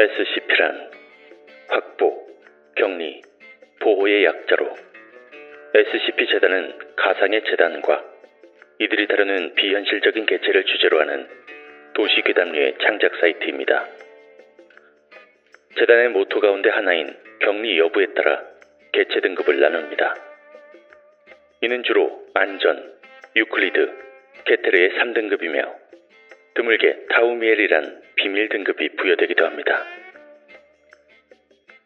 SCP란 확보, 격리, 보호의 약자로 SCP-재단은 가상의 재단과 이들이 다루는 비현실적인 개체를 주제로 하는 도시괴담류의 창작 사이트입니다. 재단의 모토 가운데 하나인 격리 여부에 따라 개체 등급을 나눕니다. 이는 주로 안전, 유클리드, 게테르의 3등급이며 드물게 타우미엘이란 비밀 등급이 부여되기도 합니다.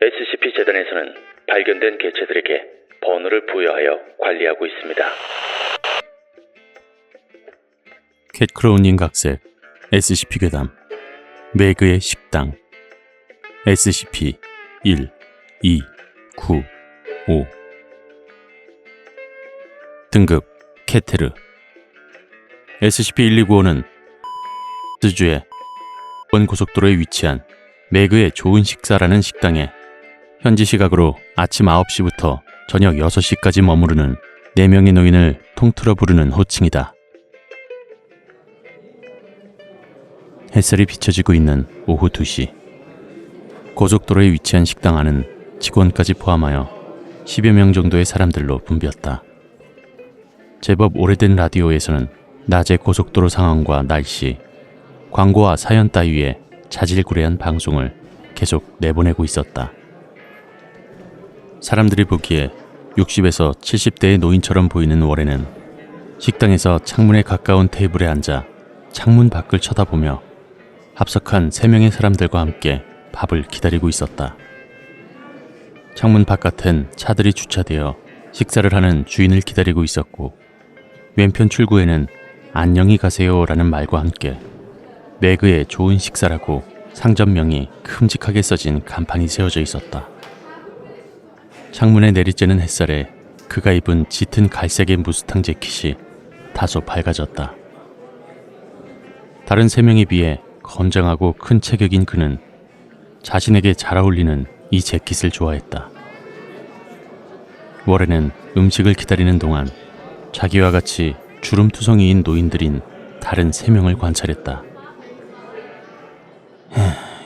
SCP-재단에서는 발견된 개체들에게 번호를 부여하여 관리하고 있습니다. 캣크로우님 각색 SCP-괴담 매그의 식당 SCP-1, 2, 9, 5 등급 케테르 SCP-1295는 스주의 원고속도로에 위치한 매그의 좋은 식사라는 식당에 현지 시각으로 아침 9시부터 저녁 6시까지 머무르는 4명의 노인을 통틀어 부르는 호칭이다. 햇살이 비춰지고 있는 오후 2시. 고속도로에 위치한 식당 안은 직원까지 포함하여 10여 명 정도의 사람들로 붐볐다. 제법 오래된 라디오에서는 낮의 고속도로 상황과 날씨, 광고와 사연 따위의 자질구레한 방송을 계속 내보내고 있었다. 사람들이 보기에 60에서 70대의 노인처럼 보이는 워렌은 식당에서 창문에 가까운 테이블에 앉아 창문 밖을 쳐다보며 합석한 3명의 사람들과 함께 밥을 기다리고 있었다. 창문 바깥엔 차들이 주차되어 식사를 하는 주인을 기다리고 있었고 왼편 출구에는 안녕히 가세요라는 말과 함께 매그의 좋은 식사라고 상점명이 큼직하게 써진 간판이 세워져 있었다. 창문에 내리쬐는 햇살에 그가 입은 짙은 갈색의 무스탕 재킷이 다소 밝아졌다. 다른 3명에 비해 건장하고 큰 체격인 그는 자신에게 잘 어울리는 이 재킷을 좋아했다. 워렌은 음식을 기다리는 동안 자기와 같이 주름투성이인 노인들인 다른 3명을 관찰했다.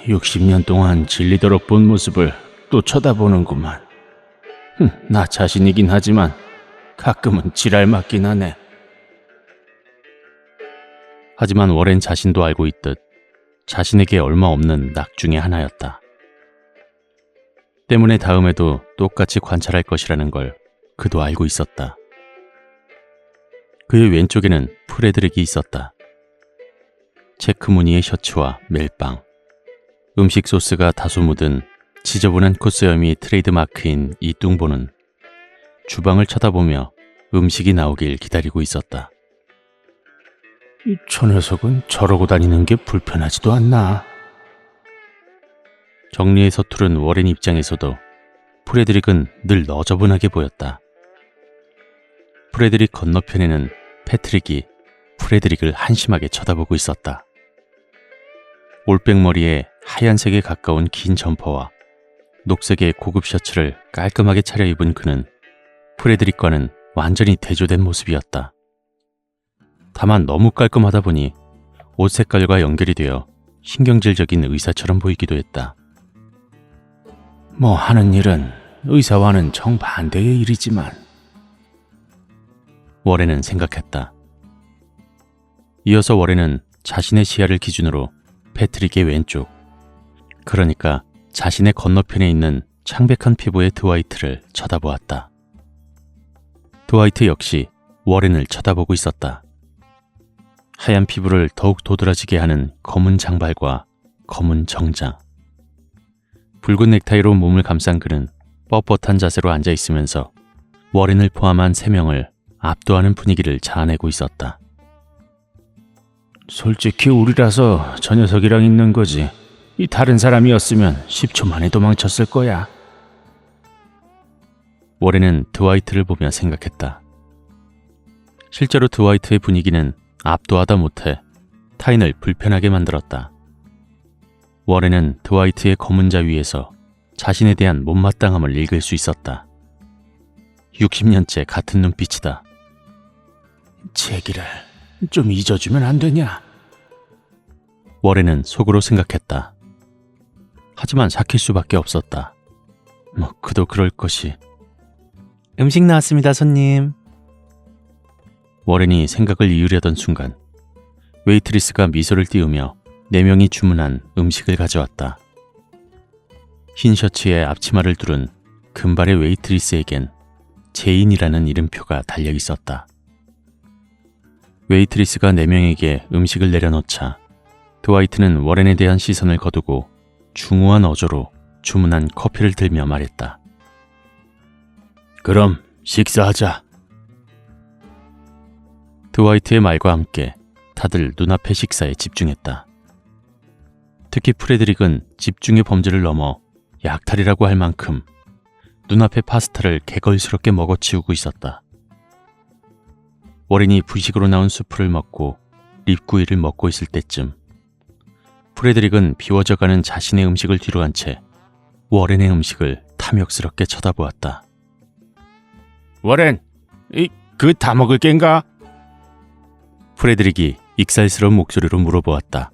60년 동안 질리도록 본 모습을 또 쳐다보는구만. 나 자신이긴 하지만 가끔은 지랄 맞긴 하네. 하지만 워렌 자신도 알고 있듯 자신에게 얼마 없는 낙 중의 하나였다. 때문에 다음에도 똑같이 관찰할 것이라는 걸 그도 알고 있었다. 그의 왼쪽에는 프레드릭이 있었다. 체크 무늬의 셔츠와 멜빵, 음식 소스가 다소 묻은 지저분한 코스염이 트레이드마크인 이 뚱보는 주방을 쳐다보며 음식이 나오길 기다리고 있었다. 저 녀석은 저러고 다니는 게 불편하지도 않나. 정리에 서투른 워렌 입장에서도 프레드릭은 늘 너저분하게 보였다. 프레드릭 건너편에는 패트릭이 프레드릭을 한심하게 쳐다보고 있었다. 올백머리에 하얀색에 가까운 긴 점퍼와 녹색의 고급 셔츠를 깔끔하게 차려입은 그는 프레드릭과는 완전히 대조된 모습이었다. 다만 너무 깔끔하다 보니 옷 색깔과 연결이 되어 신경질적인 의사처럼 보이기도 했다. 뭐 하는 일은 의사와는 정반대의 일이지만 워렌은 생각했다. 이어서 워렌은 자신의 시야를 기준으로 패트릭의 왼쪽, 그러니까 자신의 건너편에 있는 창백한 피부의 드와이트를 쳐다보았다. 드와이트 역시 워렌을 쳐다보고 있었다. 하얀 피부를 더욱 도드라지게 하는 검은 장발과 검은 정장. 붉은 넥타이로 몸을 감싼 그는 뻣뻣한 자세로 앉아있으면서 워렌을 포함한 3명을 압도하는 분위기를 자아내고 있었다. 솔직히 우리라서 저 녀석이랑 있는 거지. 이 다른 사람이었으면 10초 만에 도망쳤을 거야. 워렌은 드와이트를 보며 생각했다. 실제로 드와이트의 분위기는 압도하다 못해 타인을 불편하게 만들었다. 워렌은 드와이트의 검은 자 위에서 자신에 대한 못마땅함을 읽을 수 있었다. 60년째 같은 눈빛이다. 제기를 좀 잊어주면 안 되냐? 워렌은 속으로 생각했다. 하지만 삭힐 수밖에 없었다. 뭐 그도 그럴 것이. 음식 나왔습니다, 손님. 워렌이 생각을 이으려던 순간 웨이트리스가 미소를 띄우며 4명이 주문한 음식을 가져왔다. 흰 셔츠에 앞치마를 두른 금발의 웨이트리스에겐 제인이라는 이름표가 달려 있었다. 웨이트리스가 4명에게 음식을 내려놓자 드와이트는 워렌에 대한 시선을 거두고 중후한 어조로 주문한 커피를 들며 말했다. 그럼 식사하자. 드와이트의 말과 함께 다들 눈앞의 식사에 집중했다. 특히 프레드릭은 집중의 범주를 넘어 약탈이라고 할 만큼 눈앞의 파스타를 개걸스럽게 먹어치우고 있었다. 워렌이 부식으로 나온 수프를 먹고 립구이를 먹고 있을 때쯤 프레드릭은 비워져가는 자신의 음식을 뒤로 한 채 워렌의 음식을 탐욕스럽게 쳐다보았다. 워렌, 그 다 먹을 겐가? 프레드릭이 익살스러운 목소리로 물어보았다.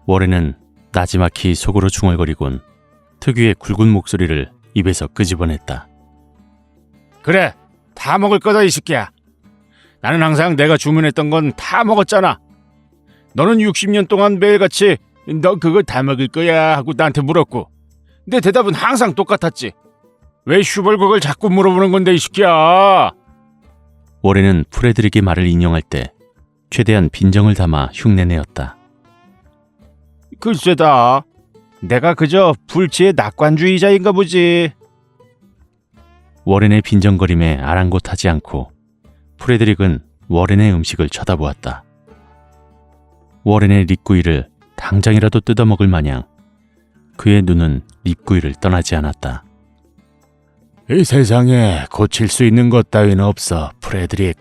워렌은 나지막히 속으로 중얼거리곤 특유의 굵은 목소리를 입에서 끄집어냈다. 그래, 다 먹을 거다 이 새끼야. 나는 항상 내가 주문했던 건 다 먹었잖아. 너는 60년 동안 매일같이 너 그거 다 먹을 거야 하고 나한테 물었고 내 대답은 항상 똑같았지. 왜 슈벌 그걸 자꾸 물어보는 건데 이 새끼야. 워렌은 프레드릭의 말을 인용할 때 최대한 빈정을 담아 흉내내었다. 글쎄다. 내가 그저 불치의 낙관주의자인가 보지. 워렌의 빈정거림에 아랑곳하지 않고 프레드릭은 워렌의 음식을 쳐다보았다. 워렌의 립구이를 당장이라도 뜯어먹을 마냥 그의 눈은 립구이를 떠나지 않았다. 이 세상에 고칠 수 있는 것 따위는 없어, 프레드릭.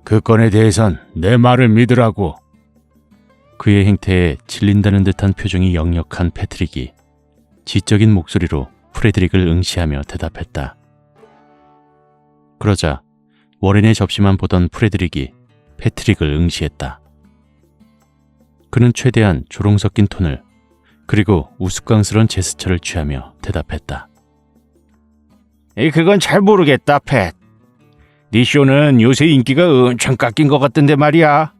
그 건에 대해선 내 말을 믿으라고. 그의 행태에 질린다는 듯한 표정이 역력한 패트릭이 지적인 목소리로 프레드릭을 응시하며 대답했다. 그러자 워렌의 접시만 보던 프레드릭이 패트릭을 응시했다. 그는 최대한 조롱 섞인 톤을 그리고 우스꽝스러운 제스처를 취하며 대답했다. 그건 잘 모르겠다, 팻. 네 쇼는 요새 인기가 엄청 깎인 것 같던데 말이야.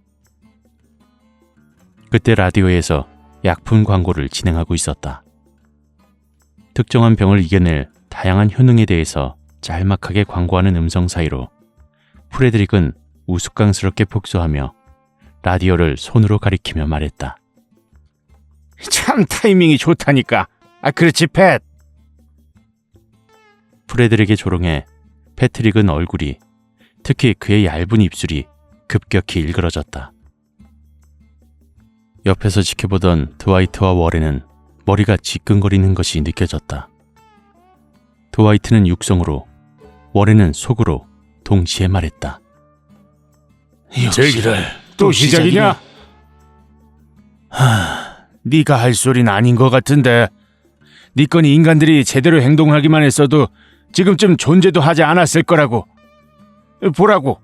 그때 라디오에서 약품 광고를 진행하고 있었다. 특정한 병을 이겨낼 다양한 효능에 대해서 짤막하게 광고하는 음성 사이로 프레드릭은 우스꽝스럽게 폭소하며 라디오를 손으로 가리키며 말했다. 참 타이밍이 좋다니까. 그렇지, 팻. 프레드릭의 조롱에 패트릭은 얼굴이, 특히 그의 얇은 입술이 급격히 일그러졌다. 옆에서 지켜보던 드와이트와 워렌은 머리가 지끈거리는 것이 느껴졌다. 드와이트는 육성으로, 워렌은 속으로 동시에 말했다. 저기를 또 시작이냐? 네가 할 소리는 아닌 것 같은데. 네 건이 인간들이 제대로 행동하기만 했어도 지금쯤 존재도 하지 않았을 거라고. 보라고.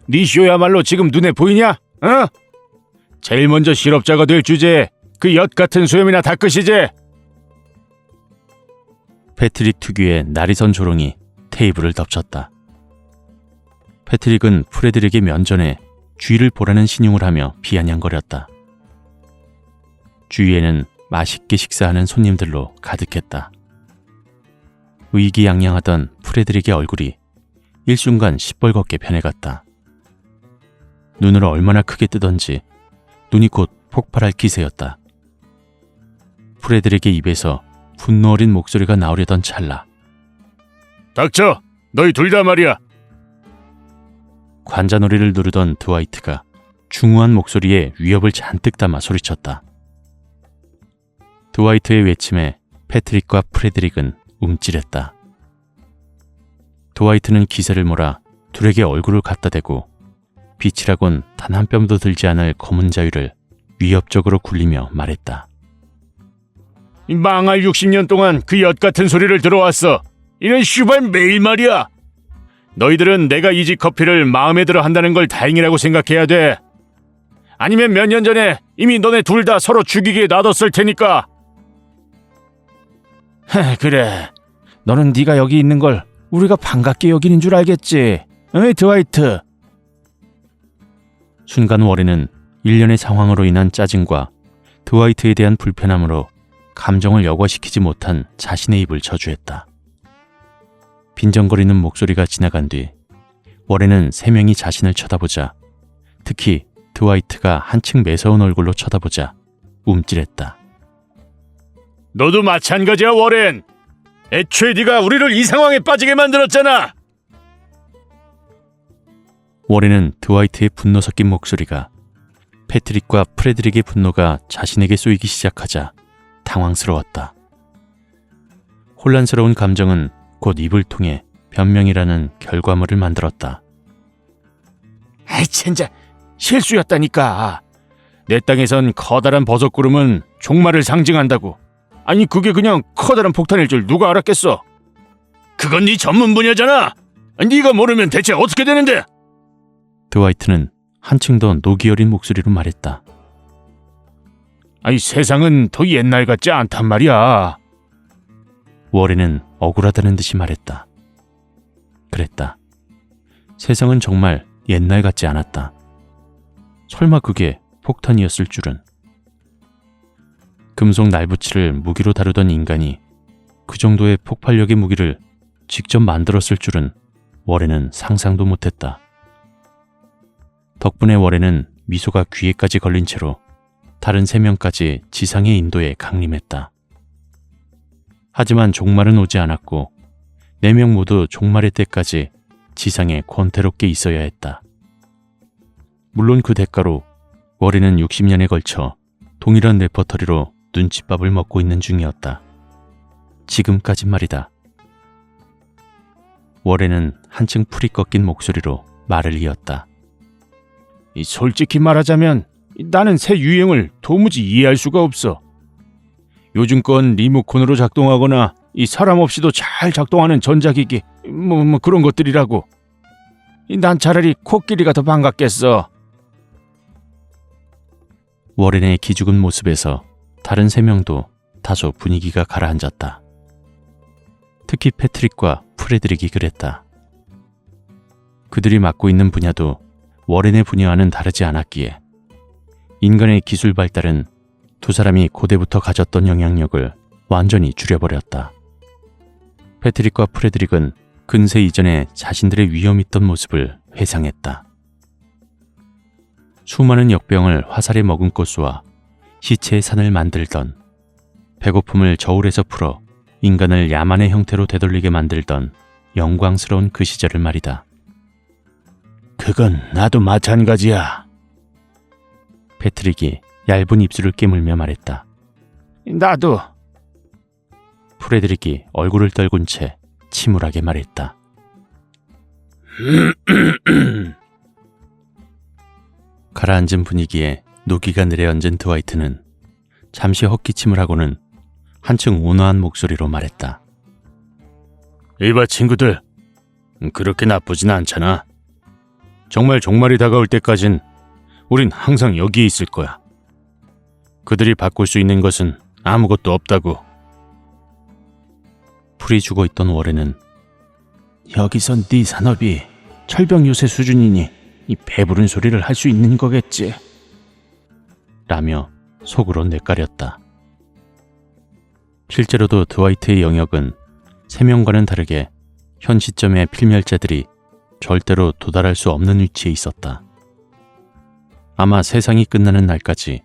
네 쇼야말로 지금 눈에 보이냐? 어? 제일 먼저 실업자가 될 주제에 그 엿 같은 수염이나 닦으시지. 패트릭 특유의 날이선 조롱이 테이블을 덮쳤다. 패트릭은 프레드릭의 면전에 쥐를 보라는 신용을 하며 비아냥거렸다. 주위에는 맛있게 식사하는 손님들로 가득했다. 의기양양하던 프레드릭의 얼굴이 일순간 시뻘겋게 변해갔다. 눈을 얼마나 크게 뜨던지 눈이 곧 폭발할 기세였다. 프레드릭의 입에서 분노 어린 목소리가 나오려던 찰나. 닥쳐! 너희 둘 다 말이야! 관자놀이를 누르던 드와이트가 중후한 목소리에 위협을 잔뜩 담아 소리쳤다. 드와이트의 외침에 패트릭과 프레드릭은 움찔했다. 드와이트는 기세를 몰아 둘에게 얼굴을 갖다 대고 빛이라곤 단 한 뼘도 들지 않을 검은 자위를 위협적으로 굴리며 말했다. 망할 60년 동안 그 엿 같은 소리를 들어왔어. 이런 슈발 매일 말이야. 너희들은 내가 이 집 커피를 마음에 들어 한다는 걸 다행이라고 생각해야 돼. 아니면 몇 년 전에 이미 너네 둘 다 서로 죽이게 놔뒀을 테니까. 그래. 너는 네가 여기 있는 걸 우리가 반갑게 여기는 줄 알겠지. 어이, 드와이트. 순간 워렌은 일련의 상황으로 인한 짜증과 드와이트에 대한 불편함으로 감정을 여과시키지 못한 자신의 입을 저주했다. 빈정거리는 목소리가 지나간 뒤 워렌은 세 명이 자신을 쳐다보자, 특히 드와이트가 한층 매서운 얼굴로 쳐다보자 움찔했다. 너도 마찬가지야, 워렌. 애초에 네가 우리를 이 상황에 빠지게 만들었잖아. 워렌은 드와이트의 분노 섞인 목소리가 패트릭과 프레드릭의 분노가 자신에게 쏘이기 시작하자 당황스러웠다. 혼란스러운 감정은 곧 입을 통해 변명이라는 결과물을 만들었다. 아이, 진짜 실수였다니까. 내 땅에선 커다란 버섯구름은 종말을 상징한다고. 아니, 그게 그냥 커다란 폭탄일 줄 누가 알았겠어. 그건 네 전문 분야잖아. 네가 모르면 대체 어떻게 되는데? 드와이트는 한층 더 노기 어린 목소리로 말했다. 아니, 세상은 더 옛날 같지 않단 말이야. 워렌은 억울하다는 듯이 말했다. 그랬다. 세상은 정말 옛날 같지 않았다. 설마 그게 폭탄이었을 줄은. 금속 날붙이를 무기로 다루던 인간이 그 정도의 폭발력의 무기를 직접 만들었을 줄은 워렌은 상상도 못했다. 덕분에 워렌은 미소가 귀에까지 걸린 채로 다른 세 명까지 지상의 인도에 강림했다. 하지만 종말은 오지 않았고 네 명 모두 종말의 때까지 지상에 권태롭게 있어야 했다. 물론 그 대가로 워렌은 60년에 걸쳐 동일한 레퍼토리로 눈칫밥을 먹고 있는 중이었다. 지금까진 말이다. 워렌은 한층 풀이 꺾인 목소리로 말을 이었다. 솔직히 말하자면 나는 새 유행을 도무지 이해할 수가 없어. 요즘 건 리모컨으로 작동하거나 이 사람 없이도 잘 작동하는 전자기기 뭐 그런 것들이라고. 난 차라리 코끼리가 더 반갑겠어. 워렌의 기죽은 모습에서 다른 세 명도 다소 분위기가 가라앉았다. 특히 패트릭과 프레드릭이 그랬다. 그들이 맡고 있는 분야도 워렌의 분야와는 다르지 않았기에 인간의 기술 발달은 두 사람이 고대부터 가졌던 영향력을 완전히 줄여버렸다. 패트릭과 프레드릭은 근세 이전에 자신들의 위험 있던 모습을 회상했다. 수많은 역병을 화살에 머금고 쏘아 시체의 산을 만들던, 배고픔을 저울에서 풀어 인간을 야만의 형태로 되돌리게 만들던 영광스러운 그 시절을 말이다. 그건 나도 마찬가지야. 패트릭이 얇은 입술을 깨물며 말했다. 나도. 프레드릭이 얼굴을 떨군 채 침울하게 말했다. 가라앉은 분위기에 노기가 내려앉은 드와이트는 잠시 헛기침을 하고는 한층 온화한 목소리로 말했다. 이봐 친구들, 그렇게 나쁘진 않잖아. 정말 종말이 다가올 때까진 우린 항상 여기에 있을 거야. 그들이 바꿀 수 있는 것은 아무것도 없다고. 풀이 죽어있던 워렌은 여기선 네 산업이 철벽 요새 수준이니 이 배부른 소리를 할 수 있는 거겠지. 라며 속으로 뇌까렸다. 실제로도 드와이트의 영역은 세 명과는 다르게 현 시점의 필멸자들이 절대로 도달할 수 없는 위치에 있었다. 아마 세상이 끝나는 날까지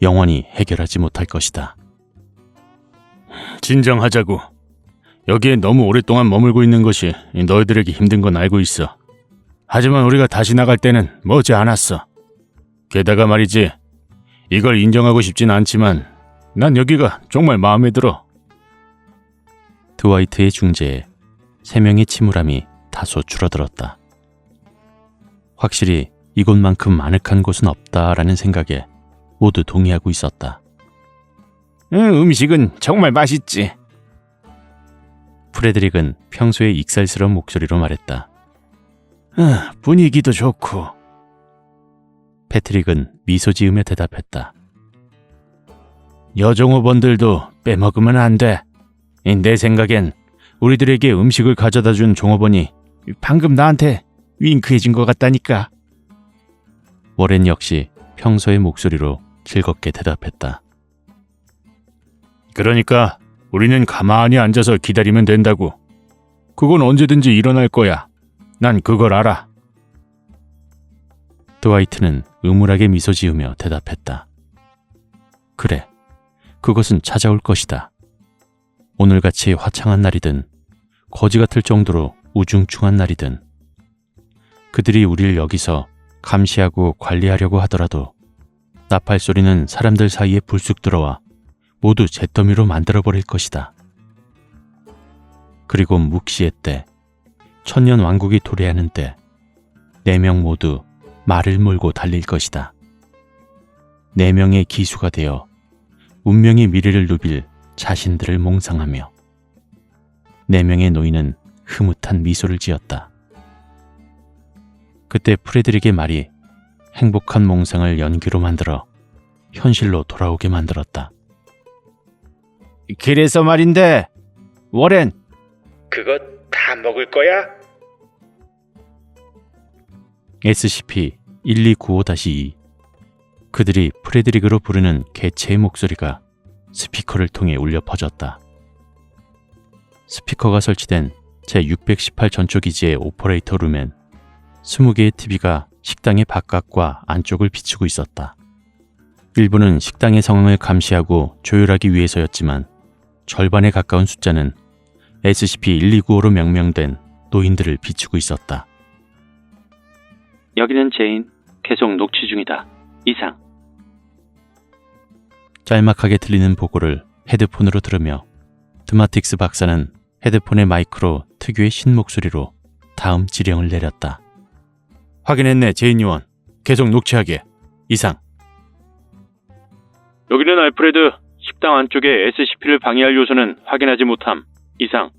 영원히 해결하지 못할 것이다. 진정하자고. 여기에 너무 오랫동안 머물고 있는 것이 너희들에게 힘든 건 알고 있어. 하지만 우리가 다시 나갈 때는 머지 않았어. 게다가 말이지, 이걸 인정하고 싶진 않지만 난 여기가 정말 마음에 들어. 드와이트의 중재에 세 명의 침울함이 다소 줄어들었다. 확실히 이곳만큼 아늑한 곳은 없다라는 생각에 모두 동의하고 있었다. 음식은 정말 맛있지. 프레드릭은 평소의 익살스러운 목소리로 말했다. 분위기도 좋고. 패트릭은 미소 지으며 대답했다. 여종업원들도 빼먹으면 안 돼. 내 생각엔 우리들에게 음식을 가져다 준 종업원이 방금 나한테 윙크해준 것 같다니까. 워렌 역시 평소의 목소리로 즐겁게 대답했다. 그러니까 우리는 가만히 앉아서 기다리면 된다고. 그건 언제든지 일어날 거야. 난 그걸 알아. 드와이트는 음울하게 미소 지으며 대답했다. 그래, 그것은 찾아올 것이다. 오늘같이 화창한 날이든 거지 같을 정도로 우중충한 날이든 그들이 우리를 여기서 감시하고 관리하려고 하더라도 나팔 소리는 사람들 사이에 불쑥 들어와 모두 잿더미로 만들어버릴 것이다. 그리고 묵시의 때, 천년 왕국이 도래하는 때, 4명 모두 말을 몰고 달릴 것이다. 4명의 기수가 되어 운명의 미래를 누빌 자신들을 몽상하며 4명의 노인은 흐뭇한 미소를 지었다. 그때 프레드릭의 말이 행복한 몽상을 연기로 만들어 현실로 돌아오게 만들었다. 그래서 말인데, 워렌. 그거 다 먹을 거야? SCP-1295-2 그들이 프레드릭으로 부르는 개체의 목소리가 스피커를 통해 울려 퍼졌다. 스피커가 설치된 제618 전초기지의 오퍼레이터 룸엔 20개의 TV가 식당의 바깥과 안쪽을 비추고 있었다. 일부는 식당의 상황을 감시하고 조율하기 위해서였지만 절반에 가까운 숫자는 SCP-1295로 명명된 노인들을 비추고 있었다. 여기는 제인, 계속 녹취 중이다. 이상. 짤막하게 들리는 보고를 헤드폰으로 들으며 드마틱스 박사는 헤드폰의 마이크로 특유의 신목소리로 다음 지령을 내렸다. 확인했네, 제인 요원. 계속 녹취하게. 이상. 여기는 알프레드. 식당 안쪽에 SCP를 방해할 요소는 확인하지 못함. 이상.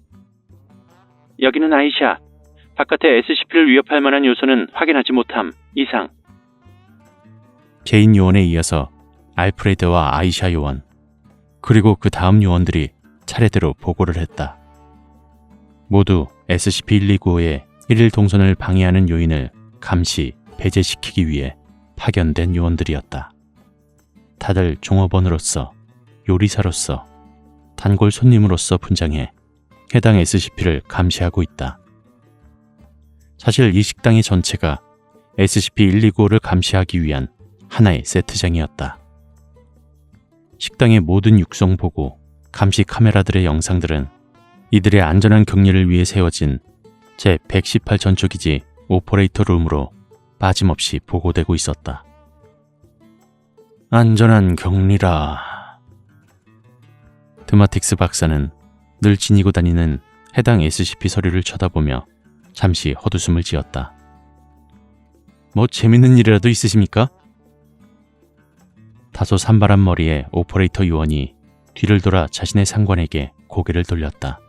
여기는 아이샤. 바깥에 SCP를 위협할 만한 요소는 확인하지 못함. 이상. 제인 요원에 이어서 알프레드와 아이샤 요원, 그리고 그 다음 요원들이 차례대로 보고를 했다. 모두 SCP-1295의 1일 동선을 방해하는 요인을 감시, 배제시키기 위해 파견된 요원들이었다. 다들 종업원으로서, 요리사로서, 단골 손님으로서 분장해 해당 SCP를 감시하고 있다. 사실 이 식당의 전체가 SCP-1295를 감시하기 위한 하나의 세트장이었다. 식당의 모든 육성 보고, 감시 카메라들의 영상들은 이들의 안전한 격리를 위해 세워진 제118 전초기지 오퍼레이터 룸으로 빠짐없이 보고되고 있었다. 안전한 격리라. 드마틱스 박사는 늘 지니고 다니는 해당 SCP 서류를 쳐다보며 잠시 헛웃음을 지었다. 뭐 재밌는 일이라도 있으십니까? 다소 산발한 머리의 오퍼레이터 요원이 뒤를 돌아 자신의 상관에게 고개를 돌렸다.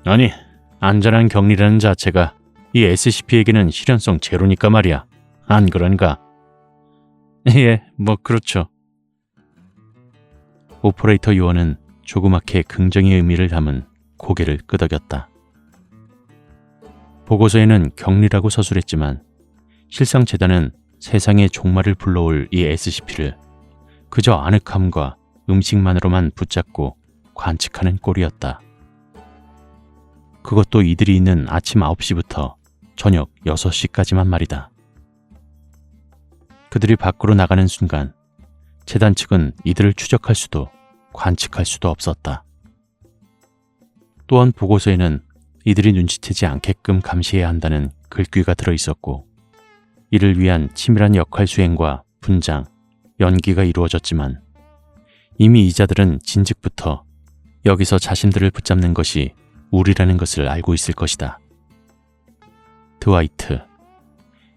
아니, 안전한 격리라는 자체가 이 SCP에게는 실현성 제로니까 말이야. 안 그런가? 예, 뭐 그렇죠. 오퍼레이터 요원은 조그맣게 긍정의 의미를 담은 고개를 끄덕였다. 보고서에는 격리라고 서술했지만 실상 재단은 세상의 종말을 불러올 이 SCP를 그저 아늑함과 음식만으로만 붙잡고 관측하는 꼴이었다. 그것도 이들이 있는 아침 9시부터 저녁 6시까지만 말이다. 그들이 밖으로 나가는 순간 재단 측은 이들을 추적할 수도 관측할 수도 없었다. 또한 보고서에는 이들이 눈치채지 않게끔 감시해야 한다는 글귀가 들어있었고 이를 위한 치밀한 역할 수행과 분장, 연기가 이루어졌지만 이미 이자들은 진즉부터 여기서 자신들을 붙잡는 것이 우리라는 것을 알고 있을 것이다. 드와이트,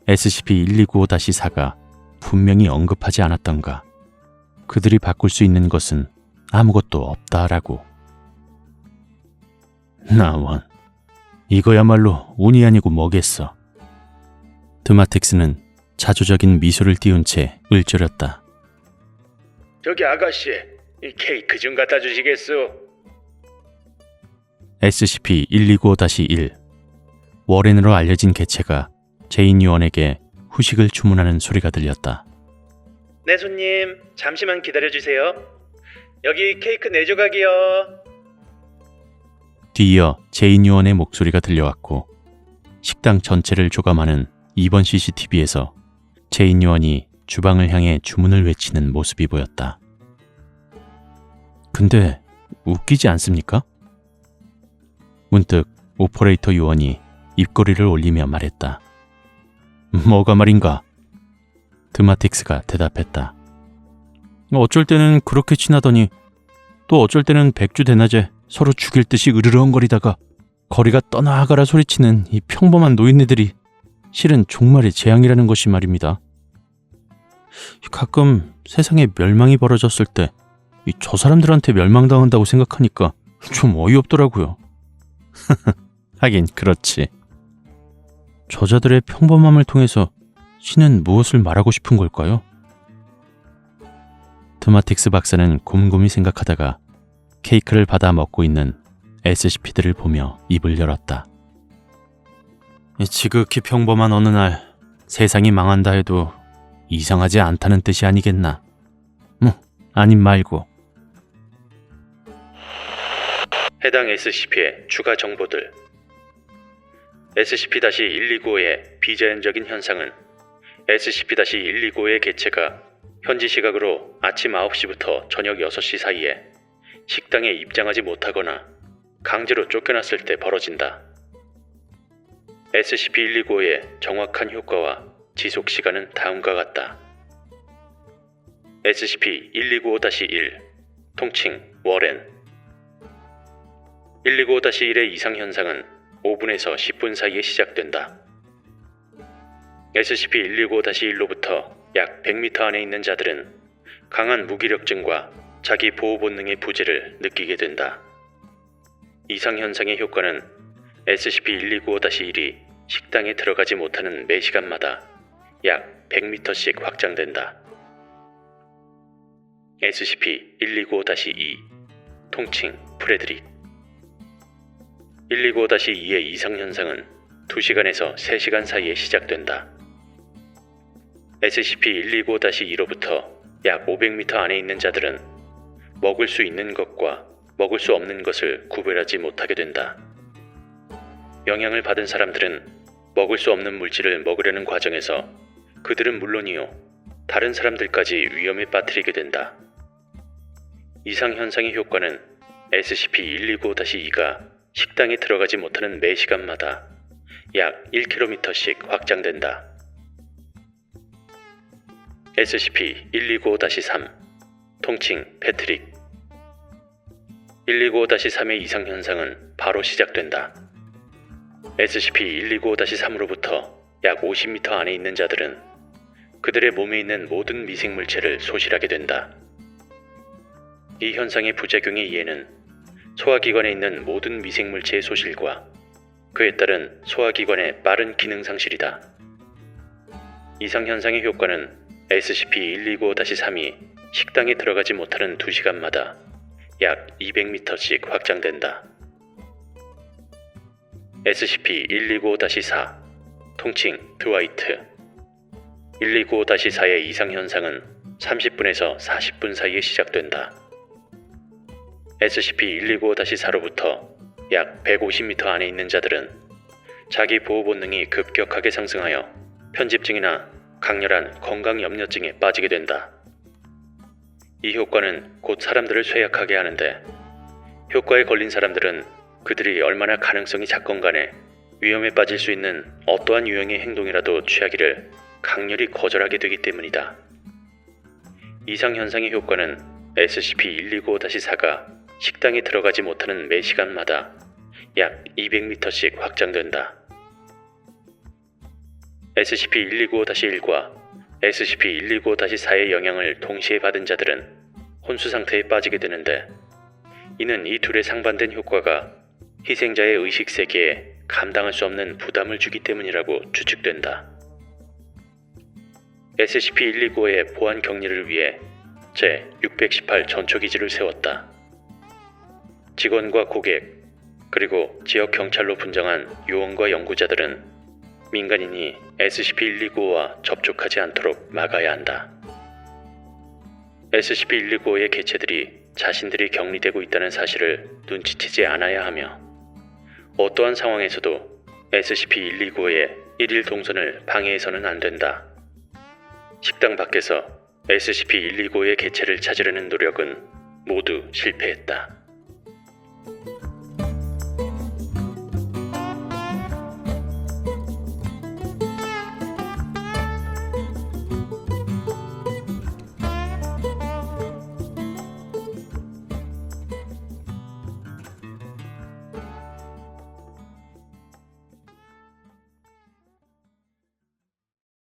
SCP-1295-4가 분명히 언급하지 않았던가. 그들이 바꿀 수 있는 것은 아무것도 없다라고. 나원, 이거야말로 운이 아니고 뭐겠어. 드마틱스는 자조적인 미소를 띄운 채 을저렸다. 저기 아가씨, 이 케이크 좀 갖다 주시겠소? SCP-129-1 워렌으로 알려진 개체가 제인 요원에게 후식을 주문하는 소리가 들렸다. 네, 손님. 잠시만 기다려주세요. 여기 케이크 4조각이요. 뒤이어 제인 요원의 목소리가 들려왔고 식당 전체를 조감하는 2번 CCTV에서 제인 요원이 주방을 향해 주문을 외치는 모습이 보였다. 근데 웃기지 않습니까? 문득 오퍼레이터 요원이 입꼬리를 올리며 말했다. 뭐가 말인가? 드마틱스가 대답했다. 어쩔 때는 그렇게 친하더니 또 어쩔 때는 백주대낮에 서로 죽일 듯이 으르렁거리다가 거리가 떠나가라 소리치는 이 평범한 노인네들이 실은 종말의 재앙이라는 것이 말입니다. 가끔 세상에 멸망이 벌어졌을 때 저 사람들한테 멸망당한다고 생각하니까 좀 어이없더라고요. 하긴 그렇지. 저자들의 평범함을 통해서 신은 무엇을 말하고 싶은 걸까요? 드마틱스 박사는 곰곰이 생각하다가 케이크를 받아 먹고 있는 SCP들을 보며 입을 열었다. 지극히 평범한 어느 날 세상이 망한다 해도 이상하지 않다는 뜻이 아니겠나. 아님 말고. 해당 SCP의 추가 정보들. SCP-129의 비자연적인 현상은 SCP-129의 개체가 현지 시각으로 아침 9시부터 저녁 6시 사이에 식당에 입장하지 못하거나 강제로 쫓겨났을 때 벌어진다. SCP-129의 정확한 효과와 지속 시간은 다음과 같다. SCP-1295-1 통칭 워렌. 125-1의 이상 현상은 5분에서 10분 사이에 시작된다. SCP-125-1로부터 약 100m 안에 있는 자들은 강한 무기력증과 자기 보호 본능의 부재를 느끼게 된다. 이상 현상의 효과는 SCP-125-1이 식당에 들어가지 못하는 매 시간마다 약 100m씩 확장된다. SCP-125-2 통칭 프레드릭. 125-2의 이상 현상은 2시간에서 3시간 사이에 시작된다. SCP-125-2로부터 약 500m 안에 있는 자들은 먹을 수 있는 것과 먹을 수 없는 것을 구별하지 못하게 된다. 영향을 받은 사람들은 먹을 수 없는 물질을 먹으려는 과정에서 그들은 물론이요, 다른 사람들까지 위험에 빠뜨리게 된다. 이상 현상의 효과는 SCP-125-2가 식당에 들어가지 못하는 매 시간마다 약 1km씩 확장된다. SCP-125-3 통칭 패트릭. 125-3의 이상 현상은 바로 시작된다. SCP-125-3으로부터 약 50m 안에 있는 자들은 그들의 몸에 있는 모든 미생물체를 소실하게 된다. 이 현상의 부작용의 이해는 소화기관에 있는 모든 미생물체의 소실과 그에 따른 소화기관의 빠른 기능 상실이다. 이상 현상의 효과는 SCP-125-3이 식당에 들어가지 못하는 2시간마다 약 200m씩 확장된다. SCP-125-4 통칭 드와이트. 125-4의 이상 현상은 30분에서 40분 사이에 시작된다. SCP-125-4로부터 약 150m 안에 있는 자들은 자기 보호 본능이 급격하게 상승하여 편집증이나 강렬한 건강염려증에 빠지게 된다. 이 효과는 곧 사람들을 쇠약하게 하는데, 효과에 걸린 사람들은 그들이 얼마나 가능성이 작건 간에 위험에 빠질 수 있는 어떠한 유형의 행동이라도 취하기를 강렬히 거절하게 되기 때문이다. 이상 현상의 효과는 SCP-125-4가 식당에 들어가지 못하는 매 시간마다 약 200m씩 확장된다. SCP-125-1과 SCP-125-4의 영향을 동시에 받은 자들은 혼수 상태에 빠지게 되는데, 이는 이 둘의 상반된 효과가 희생자의 의식 세계에 감당할 수 없는 부담을 주기 때문이라고 추측된다. SCP-129의 보안 격리를 위해 제618 전초기지를 세웠다. 직원과 고객, 그리고 지역 경찰로 분장한 요원과 연구자들은 민간인이 SCP-129와 접촉하지 않도록 막아야 한다. SCP-129의 개체들이 자신들이 격리되고 있다는 사실을 눈치채지 않아야 하며 어떠한 상황에서도 SCP-129의 일일 동선을 방해해서는 안 된다. 식당 밖에서 SCP-129의 개체를 찾으려는 노력은 모두 실패했다.